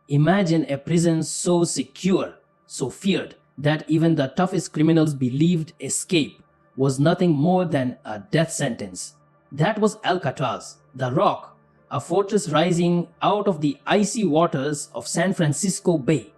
Imagine a prison so secure, so feared, that even the toughest criminals believed escape was nothing more than a death sentence. That was Alcatraz, the Rock, a fortress rising out of the icy waters of San Francisco Bay.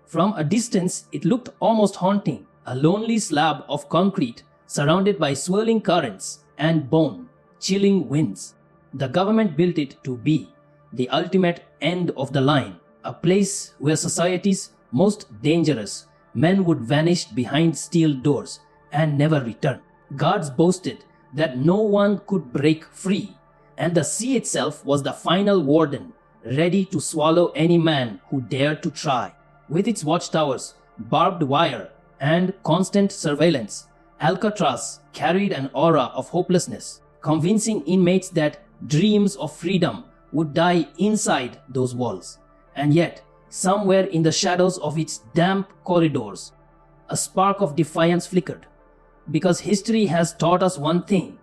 From a distance, it looked almost haunting, a lonely slab of concrete surrounded by swirling currents and bone-chilling winds. The government built it to be the ultimate end of the line, a place where society's most dangerous men would vanish behind steel doors and never return. Guards boasted that no one could break free, and the sea itself was the final warden, ready to swallow any man who dared to try. With its watchtowers, barbed wire, and constant surveillance, Alcatraz carried an aura of hopelessness, convincing inmates that dreams of freedom would die inside those walls. And yet, somewhere in the shadows of its damp corridors, a spark of defiance flickered. Because history has taught us one thing: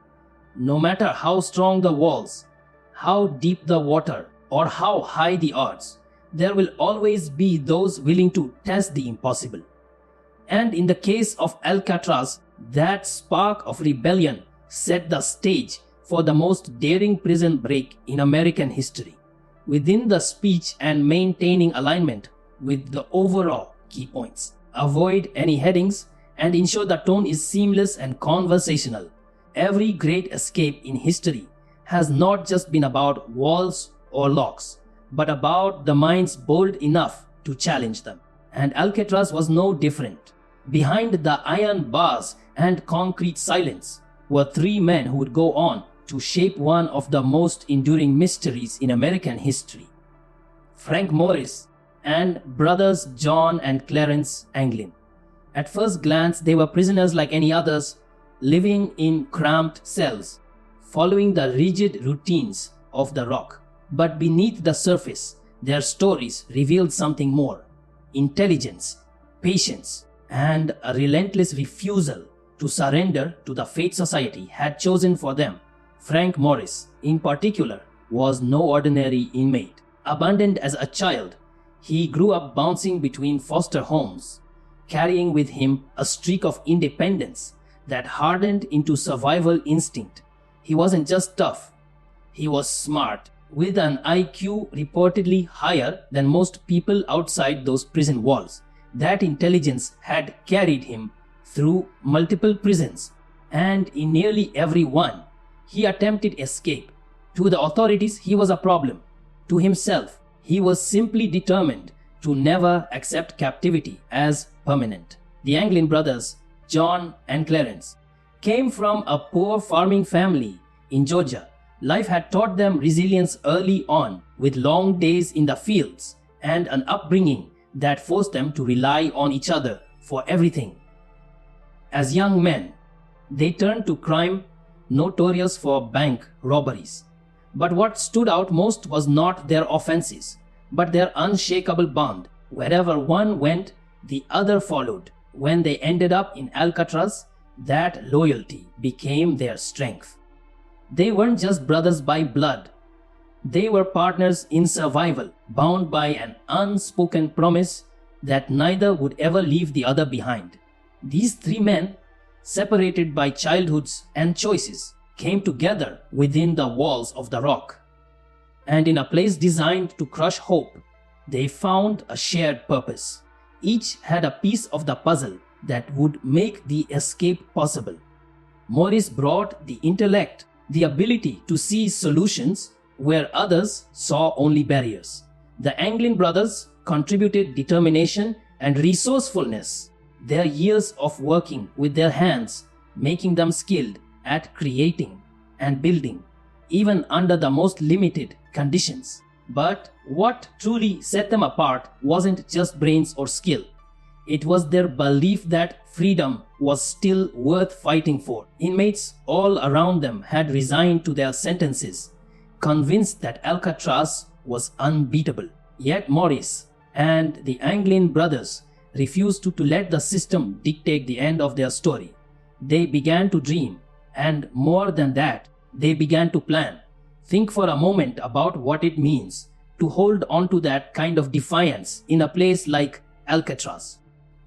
no matter how strong the walls, how deep the water, or how high the odds, there will always be those willing to test the impossible. And in the case of Alcatraz, that spark of rebellion set the stage for the most daring prison break in American history. Within the speech and maintaining alignment with the overall key points, avoid any headings, and ensure the tone is seamless and conversational. Every great escape in history has not just been about walls or locks, but about the minds bold enough to challenge them. And Alcatraz was no different. Behind the iron bars and concrete silence were three men who would go on to shape one of the most enduring mysteries in American history: Frank Morris and brothers John and Clarence Anglin. At first glance, they were prisoners like any others, living in cramped cells, following the rigid routines of the Rock. But beneath the surface, their stories revealed something more: intelligence, patience, and a relentless refusal to surrender to the fate society had chosen for them. Frank Morris, in particular, was no ordinary inmate. Abandoned as a child, he grew up bouncing between foster homes, carrying with him a streak of independence that hardened into survival instinct. He wasn't just tough, he was smart, with an IQ reportedly higher than most people outside those prison walls. That intelligence had carried him through multiple prisons, and in nearly every one, he attempted escape. To the authorities, he was a problem. To himself, he was simply determined to never accept captivity as permanent. The Anglin brothers, John and Clarence, came from a poor farming family in Georgia. Life had taught them resilience early on, with long days in the fields and an upbringing that forced them to rely on each other for everything. As young men, they turned to crime, notorious for bank robberies. But what stood out most was not their offenses, but their unshakable bond. Wherever one went, the other followed. When they ended up in Alcatraz, that loyalty became their strength. They weren't just brothers by blood. They were partners in survival, bound by an unspoken promise that neither would ever leave the other behind. These three men, separated by childhoods and choices, came together within the walls of the Rock. And in a place designed to crush hope, they found a shared purpose. Each had a piece of the puzzle that would make the escape possible. Morris brought the intellect, the ability to see solutions where others saw only barriers. The Anglin brothers contributed determination and resourcefulness, their years of working with their hands making them skilled at creating and building, even under the most limited conditions. But what truly set them apart wasn't just brains or skill. It was their belief that freedom was still worth fighting for. Inmates all around them had resigned to their sentences, convinced that Alcatraz was unbeatable. Yet Morris and the Anglin brothers refused to let the system dictate the end of their story. They began to dream, and more than that, they began to plan. Think for a moment about what it means to hold on to that kind of defiance in a place like Alcatraz.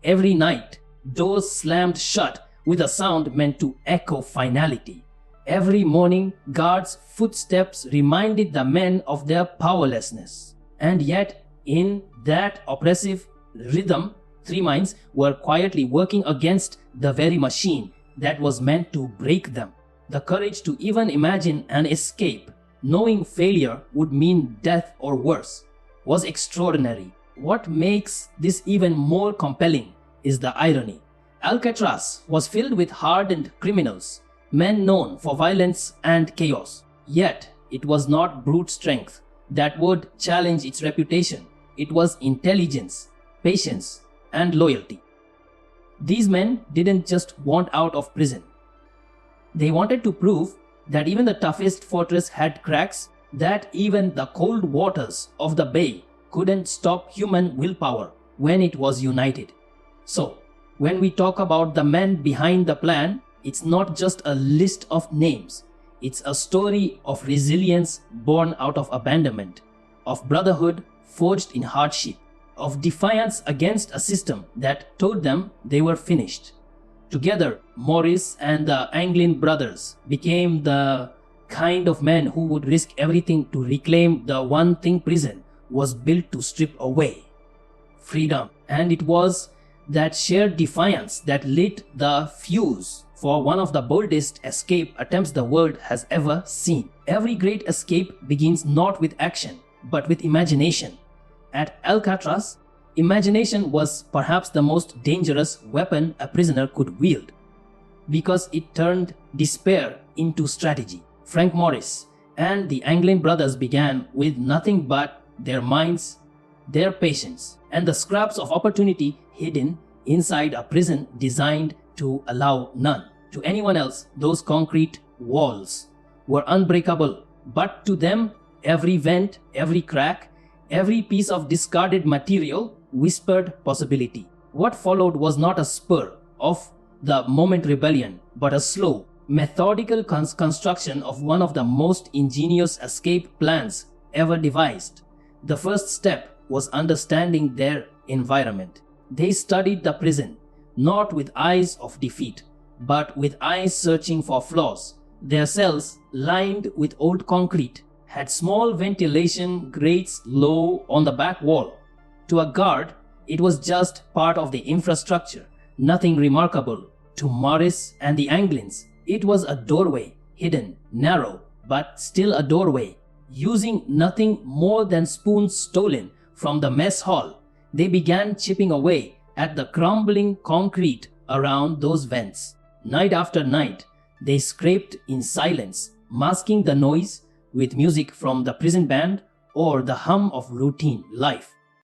Every night, doors slammed shut with a sound meant to echo finality. Every morning, guards' footsteps reminded the men of their powerlessness. And yet, in that oppressive rhythm, three minds were quietly working against the very machine that was meant to break them. The courage to even imagine an escape, knowing failure would mean death or worse, was extraordinary. What makes this even more compelling is the irony. Alcatraz was filled with hardened criminals, men known for violence and chaos. Yet, it was not brute strength that would challenge its reputation. It was intelligence, patience, and loyalty. These men didn't just want out of prison. They wanted to prove that even the toughest fortress had cracks, that even the cold waters of the bay couldn't stop human willpower when it was united. So, when we talk about the men behind the plan, it's not just a list of names. It's a story of resilience born out of abandonment, of brotherhood forged in hardship, of defiance against a system that told them they were finished. Together, Maurice and the Anglin brothers became the kind of men who would risk everything to reclaim the one thing prison was built to strip away: freedom. And it was that shared defiance that lit the fuse for one of the boldest escape attempts the world has ever seen. Every great escape begins not with action, but with imagination. At Alcatraz, imagination was perhaps the most dangerous weapon a prisoner could wield, because it turned despair into strategy. Frank Morris and the Anglin brothers began with nothing but their minds, their patience, and the scraps of opportunity hidden inside a prison designed to allow none. To anyone else, those concrete walls were unbreakable, but to them, every vent, every crack, every piece of discarded material whispered possibility. What followed was not a spur of the moment rebellion, but a slow, methodical construction of one of the most ingenious escape plans ever devised. The first step was understanding their environment. They studied the prison, not with eyes of defeat, but with eyes searching for flaws. Their cells, lined with old concrete, had small ventilation grates low on the back wall. To a guard, it was just part of the infrastructure, nothing remarkable. To Morris and the Anglins, it was a doorway, hidden, narrow, but still a doorway. Using nothing more than spoons stolen from the mess hall, they began chipping away at the crumbling concrete around those vents. Night after night, they scraped in silence, masking the noise with music from the prison band or the hum of routine life.